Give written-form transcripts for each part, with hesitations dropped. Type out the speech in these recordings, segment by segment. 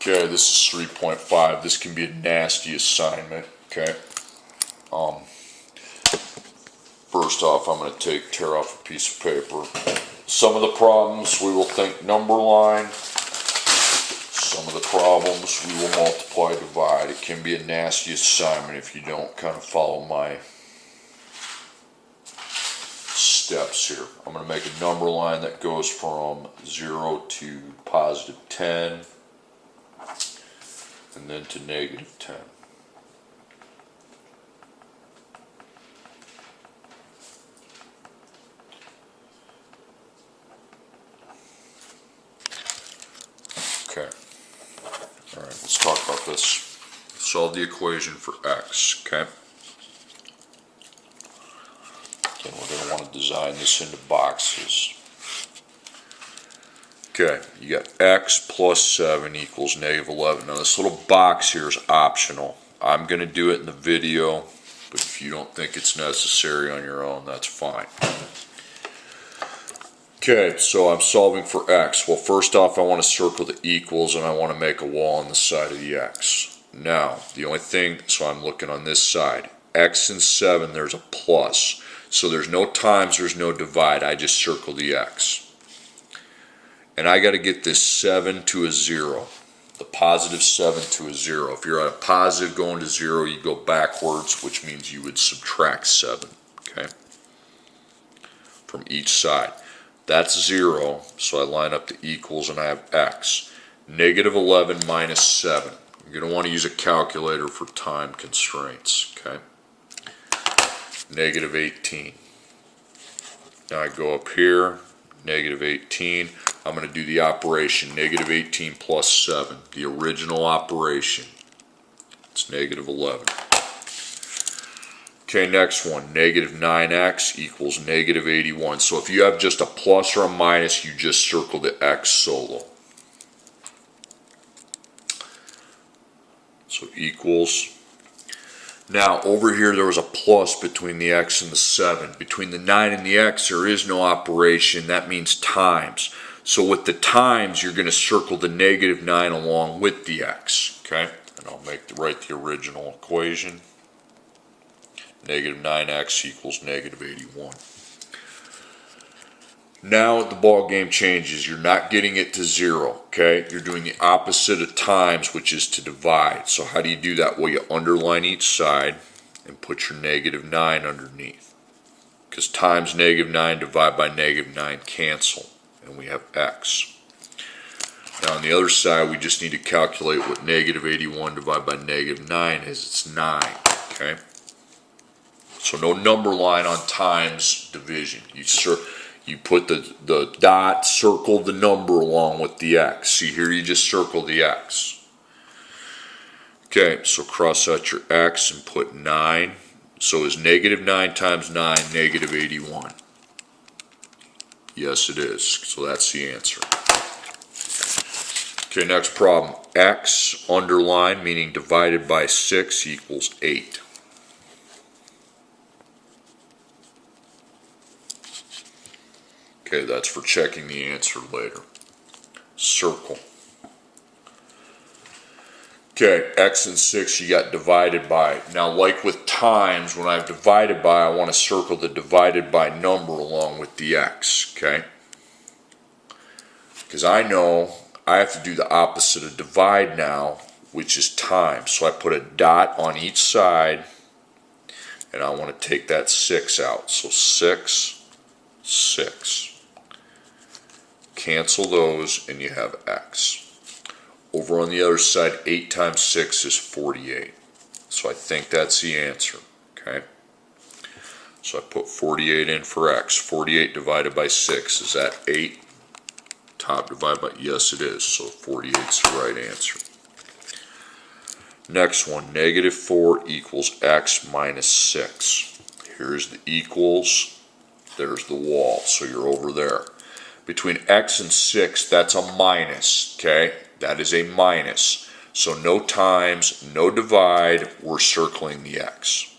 Okay, this is 3.5. This can be a nasty assignment. Okay. First off, I'm going to tear off a piece of paper. Some of the problems we will think number line. Some of the problems we will multiply, divide. It can be a nasty assignment if you don't kind of follow my steps here. I'm going to make a number line that goes from 0 to positive 10 and then to negative 10. Okay. All right, let's talk about this. Solve the equation for x, okay? Then we're going to want to design this into boxes. Okay, you got x plus 7 equals negative 11. Now this little box here is optional. I'm going to do it in the video, but if you don't think it's necessary on your own, that's fine. Okay, so I'm solving for x. Well, first off, I want to circle the equals and I want to make a wall on the side of the x. Now, the only thing, so I'm looking on this side. X and 7, there's a plus. So there's no times, there's no divide. I just circle the x. And I got to get this 7 to a 0. The positive 7 to a 0. If you're at a positive going to 0, you go backwards, which means you would subtract 7. Okay? From each side. That's 0, so I line up the equals and I have x. Negative 11 minus 7. You're going to want to use a calculator for time constraints. Okay? Negative 18. Now I go up here, negative 18. I'm going to do the operation, negative 18 plus 7, the original operation. It's negative 11. Okay, next one, negative 9x equals negative 81. So if you have just a plus or a minus, you just circle the x solo. So equals. Now, over here there was a plus between the x and the 7. Between the 9 and the x, there is no operation. That means times. So with the times, you're going to circle the negative 9 along with the x. Okay? And I'll write the original equation. Negative 9x equals negative 81. Now the ball game changes. You're not getting it to 0. Okay? You're doing the opposite of times, which is to divide. So how do you do that? Well, you underline each side and put your negative 9 underneath. Because times negative 9 divided by negative 9 cancel. And we have x. Now on the other side, we just need to calculate what negative 81 divided by negative 9 is. It's 9. Okay? So no number line on times division. You put the dot, circle the number along with the x. See here, you just circle the x. Okay, so cross out your x and put 9. So is negative 9 times 9 negative 81? Yes, it is. So that's the answer. Okay, next problem. X underline, meaning divided by 6 equals 8. Okay, that's for checking the answer later. Circle. Okay, x and 6 you got divided by. Now, like with times, when I've divided by, I want to circle the divided by number along with the x, okay? Because I know I have to do the opposite of divide now, which is times. So I put a dot on each side, and I want to take that 6 out. So 6, 6. Cancel those, and you have x. Over on the other side, 8 times 6 is 48. So I think that's the answer. Okay? So I put 48 in for x. 48 divided by 6, is that 8? Top divided by, yes it is. So 48 is the right answer. Next one, negative 4 equals x minus 6. Here's the equals. There's the wall. So you're over there. Between x and 6, that's a minus, okay? That is a minus. So no times, no divide, we're circling the x.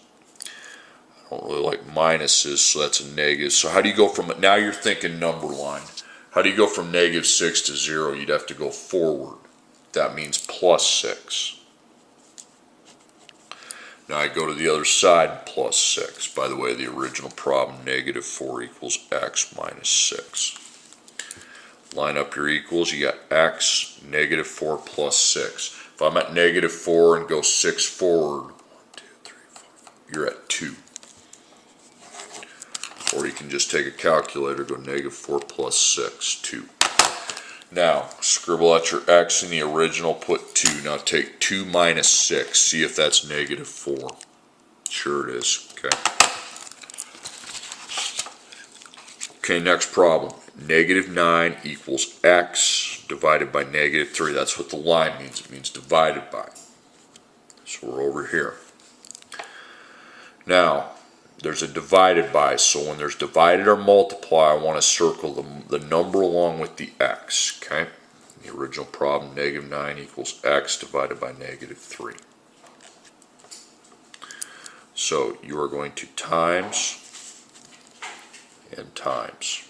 I don't really like minuses, so that's a negative. So how do you go from, now you're thinking number line. How do you go from negative 6 to 0? You'd have to go forward. That means plus 6. Now I go to the other side, plus 6. By the way, the original problem, negative 4 equals x minus 6. Line up your equals, you got x, negative 4 plus 6. If I'm at negative 4 and go 6 forward, 1, 2, 3, 4, you're at 2. Or you can just take a calculator, go negative 4 plus 6, 2. Now, scribble out your x in the original, put 2. Now take 2 minus 6. See if that's negative 4. Sure it is. Okay. Okay, next problem. Negative 9 equals x divided by negative 3. That's what the line means. It means divided by. So we're over here. Now, there's a divided by, so when there's divided or multiply, I want to circle the number along with the x, okay? The original problem, negative 9 equals x divided by negative 3. So you are going to times and times.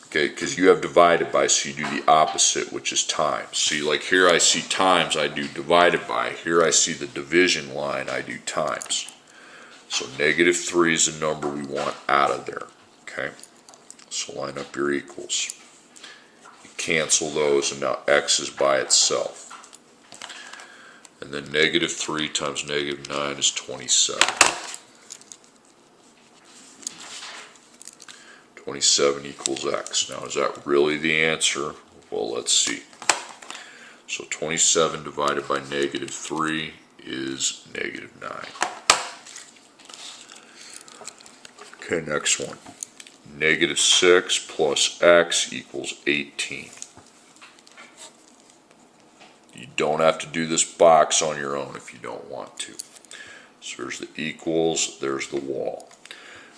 Okay, because you have divided by, so you do the opposite, which is times. See, like here I see times, I do divided by. Here I see the division line, I do times. So negative 3 is the number we want out of there. Okay, so line up your equals. You cancel those, and now x is by itself. And then negative 3 times negative 9 is 27. 27 equals x. Now, is that really the answer? Well, let's see. So 27 divided by negative 3 is negative 9. Okay, next one. Negative 6 plus x equals 18. You don't have to do this box on your own if you don't want to. So there's the equals, there's the wall.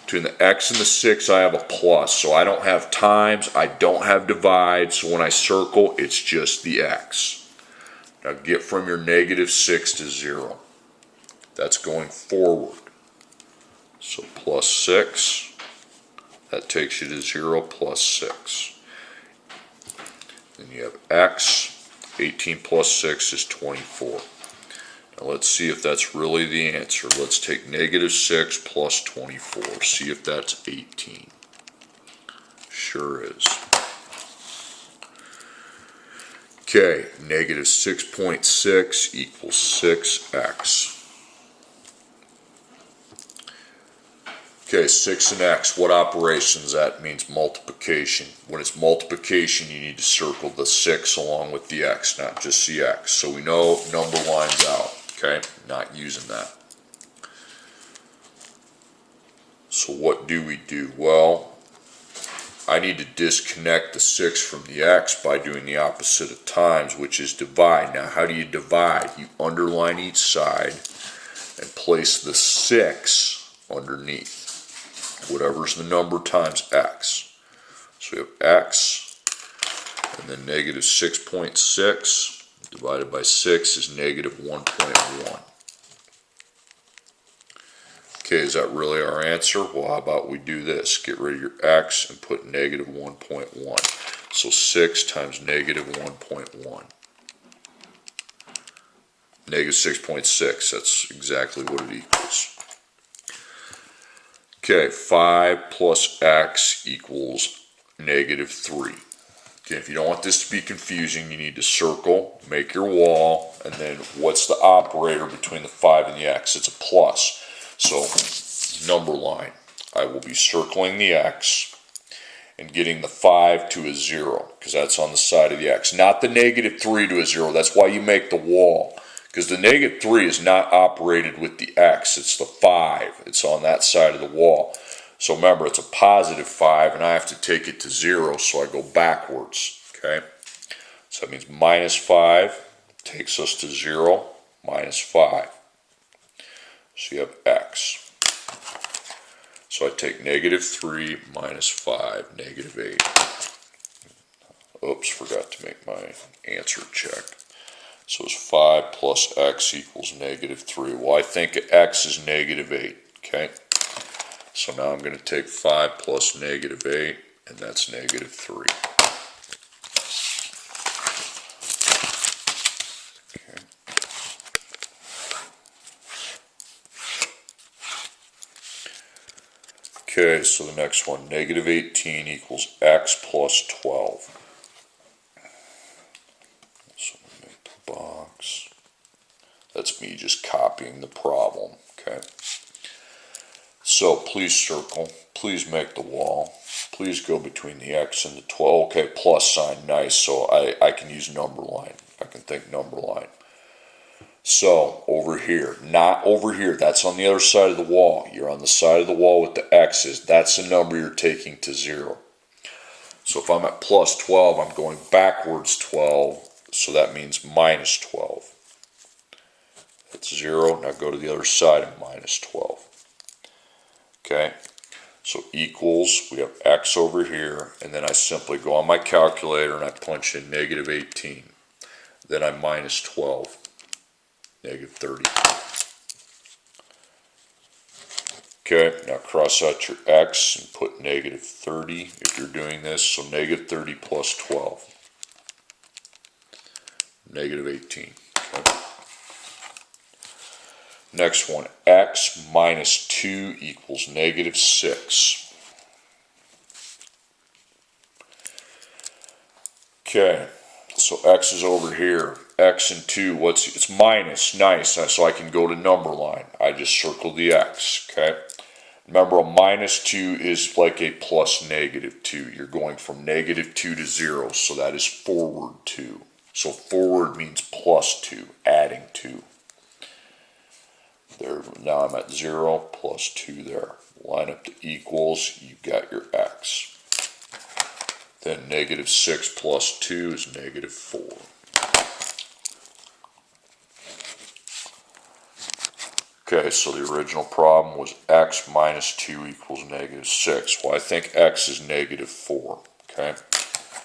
Between the x and the 6, I have a plus. So I don't have times, I don't have divide. So when I circle, it's just the x. Now get from your negative 6 to 0. That's going forward. So plus 6, that takes you to 0 plus 6. Then you have x, 18 plus 6 is 24. Now let's see if that's really the answer. Let's take negative 6 plus 24. See if that's 18. Sure is. Okay, negative 6.6 equals 6x. Okay, 6 and x, what operation is that? It means multiplication. When it's multiplication, you need to circle the 6 along with the x, not just the x. So we know number lines out, okay? Not using that. So what do we do? Well, I need to disconnect the 6 from the x by doing the opposite of times, which is divide. Now, how do you divide? You underline each side and place the 6 underneath. Whatever's the number times x. So we have x, and then negative 6.6 divided by 6 is negative 1.1. Okay, is that really our answer? Well, how about we do this? Get rid of your x and put negative 1.1. So 6 times negative 1.1. Negative 6.6, that's exactly what it equals. Okay, 5 plus x equals negative 3. Okay, if you don't want this to be confusing, you need to circle, make your wall, and then what's the operator between the 5 and the x? It's a plus. So, number line. I will be circling the x and getting the 5 to a 0, because that's on the side of the x. Not the negative 3 to a 0. That's why you make the wall. Because the negative 3 is not operated with the x, it's the 5. It's on that side of the wall. So remember, it's a positive 5, and I have to take it to 0, so I go backwards. Okay? So that means minus 5 takes us to 0, minus 5. So you have x. So I take negative 3 minus 5, negative 8. Oops, forgot to make my answer check. So it's 5 plus x equals negative 3. Well, I think x is negative 8, okay? So now I'm going to take 5 plus negative 8, and that's negative 3. Okay, so the next one, negative 18 equals x plus 12. So make the box. That's me just copying the problem, okay? So please circle, please make the wall, please go between the x and the 12. Okay, plus sign, nice, so I can use number line. I can think number line. So over here, not over here, that's on the other side of the wall. You're on the side of the wall with the x's. That's the number you're taking to 0. So if I'm at plus 12, I'm going backwards 12, so that means minus 12. That's 0, now go to the other side of minus 12. Okay, so equals, we have x over here, and then I simply go on my calculator and I punch in negative 18. Then I minus 12, negative 30. Okay, now cross out your x and put negative 30 if you're doing this, so negative 30 plus 12, negative 18. Okay. Next one, x minus 2 equals negative 6. Okay, so x is over here. X and 2, it's minus, nice, so I can go to number line. I just circle the x, okay? Remember, a minus 2 is like a plus negative 2. You're going from negative 2 to 0, so that is forward 2. So forward means plus 2, adding 2. There, now I'm at 0 plus 2 there. Line up the equals, you've got your x. Then negative 6 plus 2 is negative 4. Okay, so the original problem was x minus 2 equals negative 6. Well, I think x is negative 4. Okay,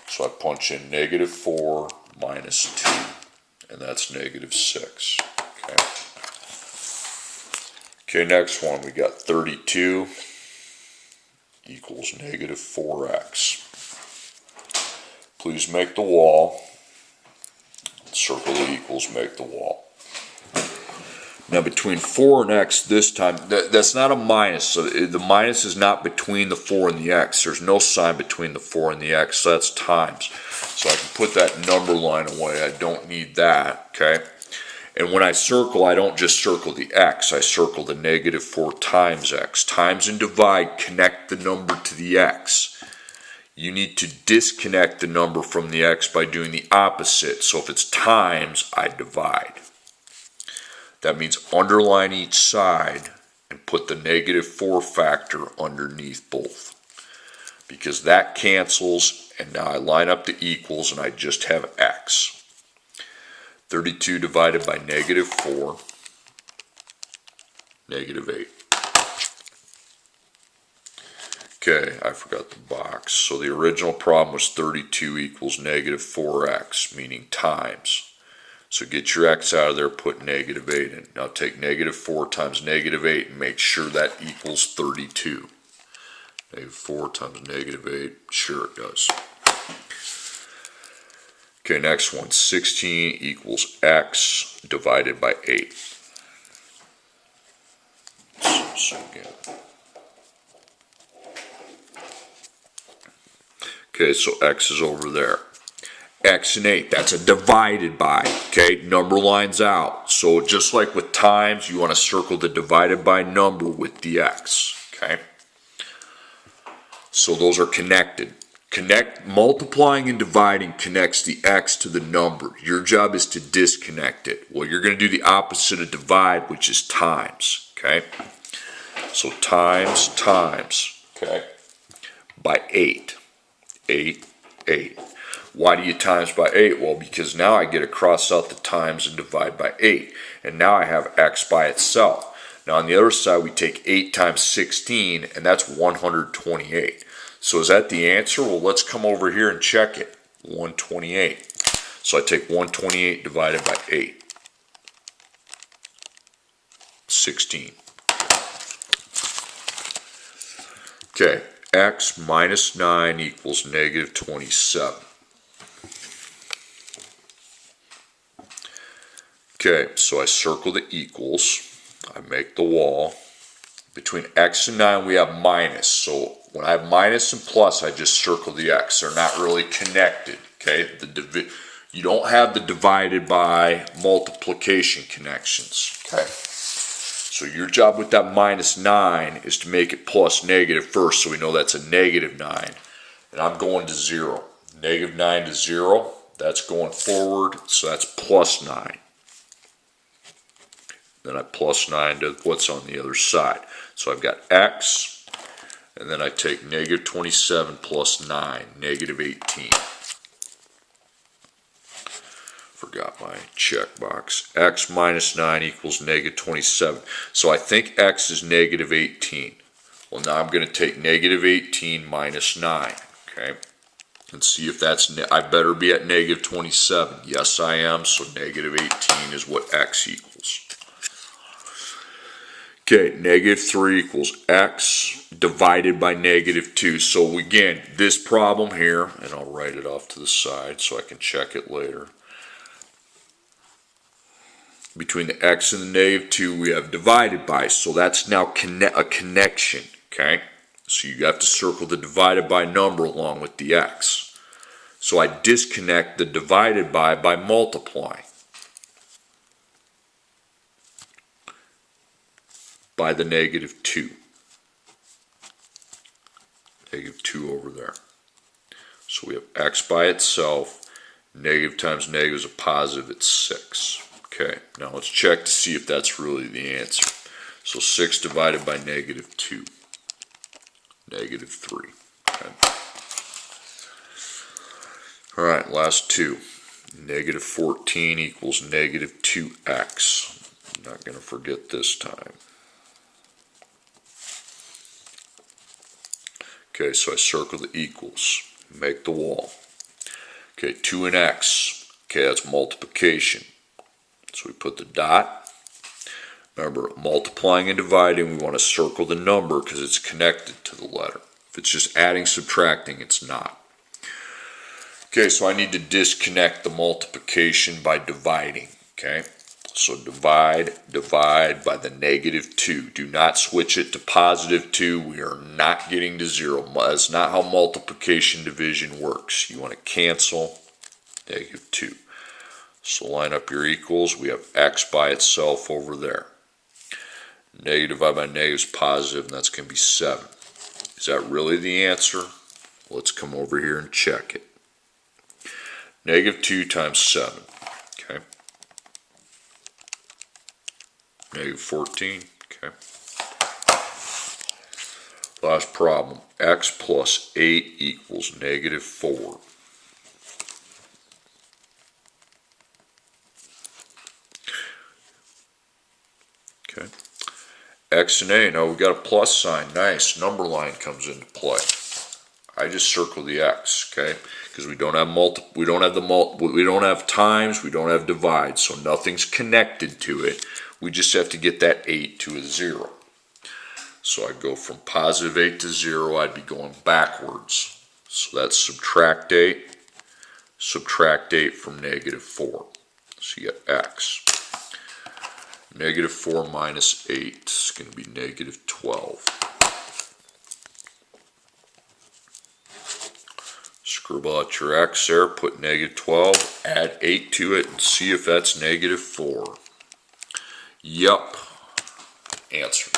so I punch in negative 4 minus 2, and that's negative 6. Okay. Okay, next one, we got 32 equals negative 4x. Please make the wall. Circle the equals, make the wall. Now between 4 and x this time, that's not a minus, so the minus is not between the 4 and the x. There's no sign between the 4 and the x, so that's times. So I can put that number line away, I don't need that, okay? And when I circle, I don't just circle the x, I circle the negative 4 times x. Times and divide connect the number to the x. You need to disconnect the number from the x by doing the opposite. So if it's times, I divide. That means underline each side and put the negative 4 factor underneath both. Because that cancels, and now I line up the equals and I just have x. 32 divided by negative 4, negative 8. Okay, I forgot the box. So the original problem was 32 equals negative 4x, meaning times. So get your x out of there, put negative 8 in. Now take negative 4 times negative 8 and make sure that equals 32. Negative 4 times negative 8, sure it does. Okay, next one, 16 equals x divided by 8. So again. Okay, so x is over there. X and 8, that's a divided by, okay? Number line's out. So just like with times, you want to circle the divided by number with the x, okay? So those are connected. Multiplying and dividing connects the x to the number. Your job is to disconnect it. Well, you're going to do the opposite of divide, which is times, okay? So times, okay, by 8. 8, 8. Why do you times by 8? Well, because now I get to cross out the times and divide by 8. And now I have x by itself. Now on the other side, we take 8 times 16, and that's 128. So is that the answer? Well, let's come over here and check it. 128. So I take 128 divided by 8. 16. Okay, x minus 9 equals negative 27. Okay, so I circle the equals. I make the wall. Between x and 9 we have minus. So when I have minus and plus, I just circle the x. They're not really connected. Okay, you don't have the divided by multiplication connections. Okay, so your job with that minus 9 is to make it plus negative first, so we know that's a negative 9. And I'm going to 0. Negative 9 to 0, that's going forward, so that's plus 9. Then I plus 9 to what's on the other side. So I've got x, and then I take negative 27 plus 9, negative 18. Forgot my checkbox. X minus 9 equals negative 27. So I think x is negative 18. Well, now I'm going to take negative 18 minus 9. Okay, and see if that's, I better be at negative 27. Yes, I am, so negative 18 is what x equals. Okay, negative 3 equals x divided by negative 2. So again, this problem here, and I'll write it off to the side so I can check it later. Between the x and the negative 2, we have divided by. So that's now a connection, okay? So you have to circle the divided by number along with the x. So I disconnect the divided by multiplying by the negative 2. Negative 2 over there. So we have x by itself. Negative times negative is a positive, it's 6. Okay, now let's check to see if that's really the answer. So 6 divided by negative 2. Negative 3. Okay. Alright, last two. Negative 14 equals negative 2x. I'm not going to forget this time. Okay, so I circle the equals. Make the wall. Okay, 2 and x. Okay, that's multiplication. So we put the dot. Remember, multiplying and dividing, we want to circle the number because it's connected to the letter. If it's just adding, subtracting, it's not. Okay, so I need to disconnect the multiplication by dividing. Okay, so divide by the negative 2. Do not switch it to positive 2. We are not getting to 0. That's not how multiplication division works. You want to cancel negative 2. So line up your equals. We have x by itself over there. Negative divided by negative is positive, and that's going to be 7. Is that really the answer? Let's come over here and check it. Negative 2 times 7. Okay. Negative 14. Okay. Last problem. X plus 8 equals negative 4. Okay. X and A, now we've got a plus sign. Nice. Number line comes into play. I just circle the X, okay? Because we don't have we don't have times, we don't have divides, so nothing's connected to it. We just have to get that 8 to a 0. So I go from positive 8 to 0, I'd be going backwards. So that's subtract 8 from negative 4. So you get X. Negative 4 minus 8 is going to be negative 12. Scribble out your X there, put negative 12, add 8 to it, and see if that's negative 4. Yup. Answer.